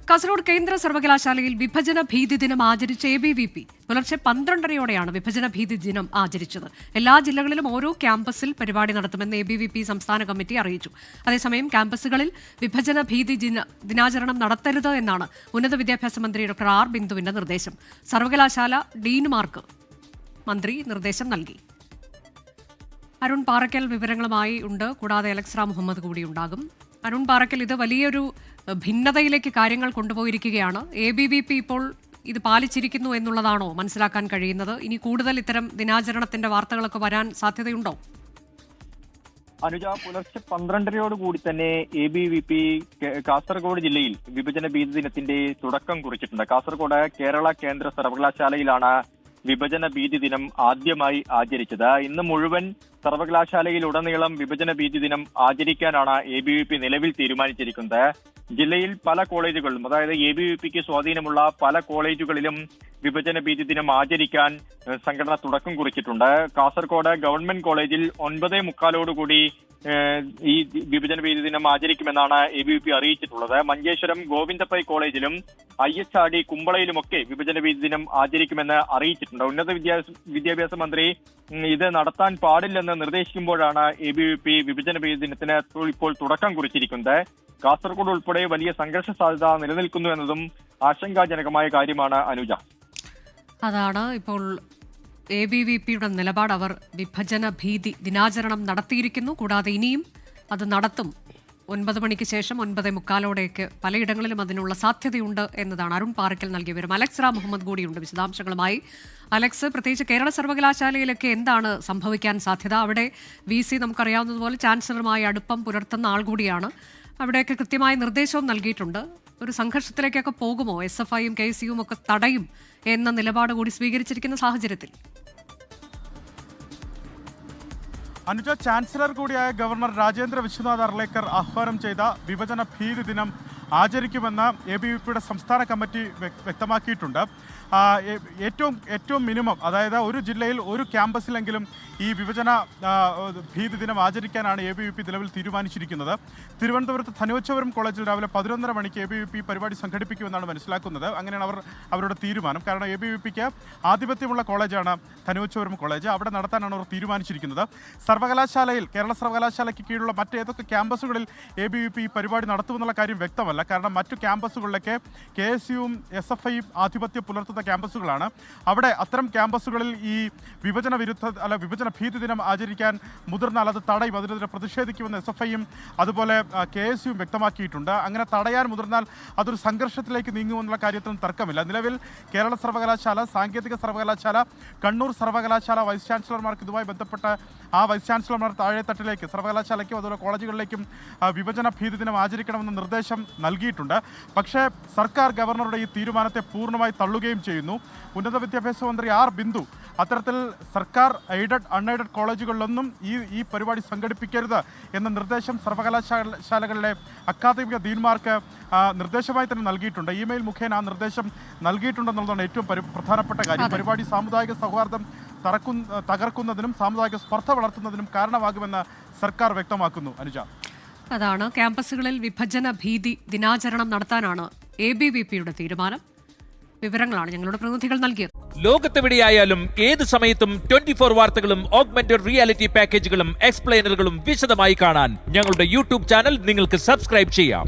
കാസർഗോഡ് കേന്ദ്ര സർവകലാശാലയിൽ വിഭജന ഭീതി ദിനം ആചരിച്ച ABVP പുലർച്ചെ 12:30യോടെയാണ് വിഭജന ഭീതി ദിനം ആചരിച്ചത്. എല്ലാ ജില്ലകളിലും ഓരോ ക്യാമ്പസിൽ പരിപാടി നടത്തുമെന്ന് ABVP സംസ്ഥാന കമ്മിറ്റി അറിയിച്ചു. അതേസമയം ക്യാമ്പസുകളിൽ വിഭജന ഭീതി ദിനാചരണം നടത്തരുത് എന്നാണ് ഉന്നത വിദ്യാഭ്യാസ മന്ത്രി ഡോക്ടർ ആർ ബിന്ദുവിന്റെ നിർദ്ദേശം. സർവകലാശാല ഡീനുമാർക്ക് മന്ത്രി നിർദ്ദേശം നൽകി. അരുൺ പാറക്കൽ വിവരങ്ങളുമായി ഉണ്ട്. കൂടാതെ അലക്സ് മുഹമ്മദ് കൂടി ഉണ്ടാകും. അരുൺ പാറക്കൽ, ഇത് വലിയൊരു ഭിന്നതയിലേക്ക് കാര്യങ്ങൾ കൊണ്ടുപോയിരിക്കുകയാണ്. ABVP ഇപ്പോൾ ഇത് പാലിച്ചിരിക്കുന്നു എന്നുള്ളതാണോ മനസ്സിലാക്കാൻ കഴിയുന്നത്? ഇനി കൂടുതൽ ഇത്തരം ദിനാചരണത്തിന്റെ വാർത്തകളൊക്കെ വരാൻ സാധ്യതയുണ്ടോ? അനുജ, പുലർച്ചെ 12:30 തന്നെ ABVP കാസർഗോഡ് ജില്ലയിൽ വിഭജന ഭീതി ദിനത്തിന്റെ തുടക്കം കുറിച്ചിട്ടുണ്ട്. കാസർഗോഡ് കേരള കേന്ദ്ര സർവകലാശാലയിലാണ് വിഭജന ഭീതി ദിനം ആദ്യമായി ആചരിച്ചത്. ഇന്ന് മുഴുവൻ സർവകലാശാലയിലുടനീളം വിഭജന ഭീതി ദിനം ആചരിക്കാനാണ് ABVP നിലവിൽ തീരുമാനിച്ചിരിക്കുന്നത്. ജില്ലയിൽ പല കോളേജുകളിലും, അതായത് ABVPക്ക് സ്വാധീനമുള്ള പല കോളേജുകളിലും വിഭജന ഭീതി ദിനം ആചരിക്കാൻ സംഘടന തുടക്കം കുറിച്ചിട്ടുണ്ട്. കാസർഗോഡ് ഗവൺമെന്റ് കോളേജിൽ 9:45 ഈ വിഭജന ഭീതി ദിനം ആചരിക്കുമെന്നാണ് ABVP അറിയിച്ചിട്ടുള്ളത്. മഞ്ചേശ്വരം ഗോവിന്ദപ്പൈ കോളേജിലും IHRD കുമ്പളയിലുമൊക്കെ വിഭജന ഭീതി ദിനം ആചരിക്കുമെന്ന് അറിയിച്ചിട്ടുണ്ട്. ഉന്നത വിദ്യാഭ്യാസ മന്ത്രി ഇത് നടത്താൻ പാടില്ലെന്ന് നിർദ്ദേശിക്കുമ്പോഴാണ് ABVP വിഭജന ഭീതി ദിനത്തിന് ഇപ്പോൾ തുടക്കം കുറിച്ചിരിക്കുന്നത്. കാസർഗോഡ് ഉൾപ്പെടെ വലിയ സംഘർഷ സാധ്യത നിലനിൽക്കുന്നു എന്നതും ആശങ്കാജനകമായ കാര്യമാണ് അനുജ. അതാണ് ഇപ്പോൾ ABVPയുടെ നിലപാട്. അവർ വിഭജന ഭീതി ദിനാചരണം നടത്തിയിരിക്കുന്നു. കൂടാതെ ഇനിയും അത് നടത്തും. 9 മണിക്ക് ശേഷം 9:45 പലയിടങ്ങളിലും അതിനുള്ള സാധ്യതയുണ്ട് എന്നതാണ് അരുൺ പാറക്കൽ നൽകിയ വിവരം. അലക്സ് മുഹമ്മദ് കൂടിയുണ്ട് വിശദാംശങ്ങളുമായി. അലക്സ്, പ്രത്യേകിച്ച് കേരള സർവകലാശാലയിലൊക്കെ എന്താണ് സംഭവിക്കാൻ സാധ്യത? അവിടെ VC നമുക്കറിയാവുന്നതുപോലെ ചാൻസലറുമായി അടുപ്പം പുലർത്തുന്ന ആൾ കൂടിയാണ്. അവിടെയൊക്കെ കൃത്യമായ നിർദ്ദേശവും നൽകിയിട്ടുണ്ട്. ഒരു സംഘർഷത്തിലേക്കൊക്കെ പോകുമോ? SFIയും KCUം ഒക്കെ തടയും എന്ന നിലപാട് കൂടി സ്വീകരിച്ചിരിക്കുന്ന സാഹചര്യത്തിൽ അനുജ, ചാൻസലർ കൂടിയായ ഗവർണർ രാജേന്ദ്ര വിശ്വനാഥ് അർലേക്കർ ആഹ്വാനം ചെയ്ത വിഭജന ഭീതി ദിനം ആചരിക്കുമെന്ന് ABVPയുടെ സംസ്ഥാന കമ്മിറ്റി വ്യക്തമാക്കിയിട്ടുണ്ട്. ഏറ്റവും മിനിമം, അതായത് ഒരു ജില്ലയിൽ ഒരു ക്യാമ്പസിലെങ്കിലും ഈ വിഭജന ഭീതി ദിനം ആചരിക്കാനാണ് ABVP നിലവിൽ തീരുമാനിച്ചിരിക്കുന്നത്. തിരുവനന്തപുരത്ത് ധനുവച്ചപുരം കോളേജിൽ രാവിലെ 11:30 മണിക്ക് ABVP പരിപാടി സംഘടിപ്പിക്കുമെന്നാണ് മനസ്സിലാക്കുന്നത്. അങ്ങനെയാണ് അവരുടെ തീരുമാനം. കാരണം ABVPക്ക് ആധിപത്യമുള്ള കോളേജാണ് ധനുവച്ചപുരം കോളേജ്. അവിടെ നടത്താനാണ് അവർ തീരുമാനിച്ചിരിക്കുന്നത്. സർവകലാശാലയിൽ, കേരള സർവകലാശാലയ്ക്ക് കീഴിലുള്ള മറ്റേതൊക്കെ ക്യാമ്പസുകളിൽ ABVP ഈ പരിപാടി നടത്തുമെന്നുള്ള കാര്യം വ്യക്തമല്ല. കാരണം മറ്റു ക്യാമ്പസുകളിലൊക്കെ KSUവും SFIയും ആധിപത്യം പുലർത്തുന്ന ക്യാമ്പസുകളാണ്. അവിടെ അത്തരം ക്യാമ്പസുകളിൽ ഈ വിഭജന ഭീതി ദിനം ആചരിക്കാൻ മുതിർന്നാൽ അത് തടയും, അതിനെതിരെ പ്രതിഷേധിക്കുമെന്ന് SFIയും അതുപോലെ KSUവും വ്യക്തമാക്കിയിട്ടുണ്ട്. അങ്ങനെ തടയാൻ മുതിർന്നാൽ അതൊരു സംഘർഷത്തിലേക്ക് നീങ്ങുമെന്നുള്ള കാര്യത്തിലും തർക്കമില്ല. നിലവിൽ കേരള സർവകലാശാല, സാങ്കേതിക സർവകലാശാല, കണ്ണൂർ സർവകലാശാല വൈസ് ചാൻസലർമാർക്ക് ഇതുമായി ബന്ധപ്പെട്ട് ആ വൈസ് ചാൻസലർമാർ താഴെത്തട്ടിലേക്ക് സർവകലാശാലയ്ക്കും അതുപോലെ കോളേജുകളിലേക്കും വിഭജന ഭീതി ദിനം ആചരിക്കണമെന്ന നിർദ്ദേശം നൽകിയിട്ടുണ്ട്. പക്ഷേ സർക്കാർ ഗവർണറുടെ ഈ തീരുമാനത്തെ പൂർണ്ണമായി തള്ളുകയും ചെയ്യുന്നു. ഉന്നത വിദ്യാഭ്യാസ മന്ത്രി ആർ ബിന്ദു അത്തരത്തിൽ സർക്കാർ എയ്ഡഡ് അൺഎയ്ഡഡ് കോളേജുകളിലൊന്നും ഈ പരിപാടി സംഘടിപ്പിക്കരുത് എന്ന നിർദ്ദേശം സർവകലാശാലകളിലെ അക്കാദമിക ഡീൻമാർക്ക് നിർദ്ദേശമായി തന്നെ നൽകിയിട്ടുണ്ട്. ഇമെയിൽ മുഖേന ആ നിർദ്ദേശം നൽകിയിട്ടുണ്ടെന്നുള്ളതാണ് ഏറ്റവും പ്രധാനപ്പെട്ട കാര്യം. പരിപാടി സാമുദായിക സൗഹാർദ്ദം തകർക്കുന്നതിനും സാമുദായിക സ്പർദ്ധ വളർത്തുന്നതിനും കാരണമാകുമെന്ന് സർക്കാർ വ്യക്തമാക്കുന്നു. അനുജ, അതാണ് ക്യാമ്പസുകളിൽ വിഭജന ഭീതി ദിനാചരണം നടത്താനാണ് ABVPയുടെ തീരുമാനം. വിവരങ്ങളാണ് ഞങ്ങളുടെ പ്രതിനിധികൾ നൽകിയത്. ലോകത്തെവിടെയായാലും ഏത് സമയത്തും 24 വാർത്തകളും ഓഗ്മെന്റഡ് റിയാലിറ്റി പാക്കേജുകളും എക്സ്പ്ലെയിനറുകളും വിശദമായി കാണാൻ ഞങ്ങളുടെ YouTube ചാനൽ നിങ്ങൾക്ക് സബ്സ്ക്രൈബ് ചെയ്യാം.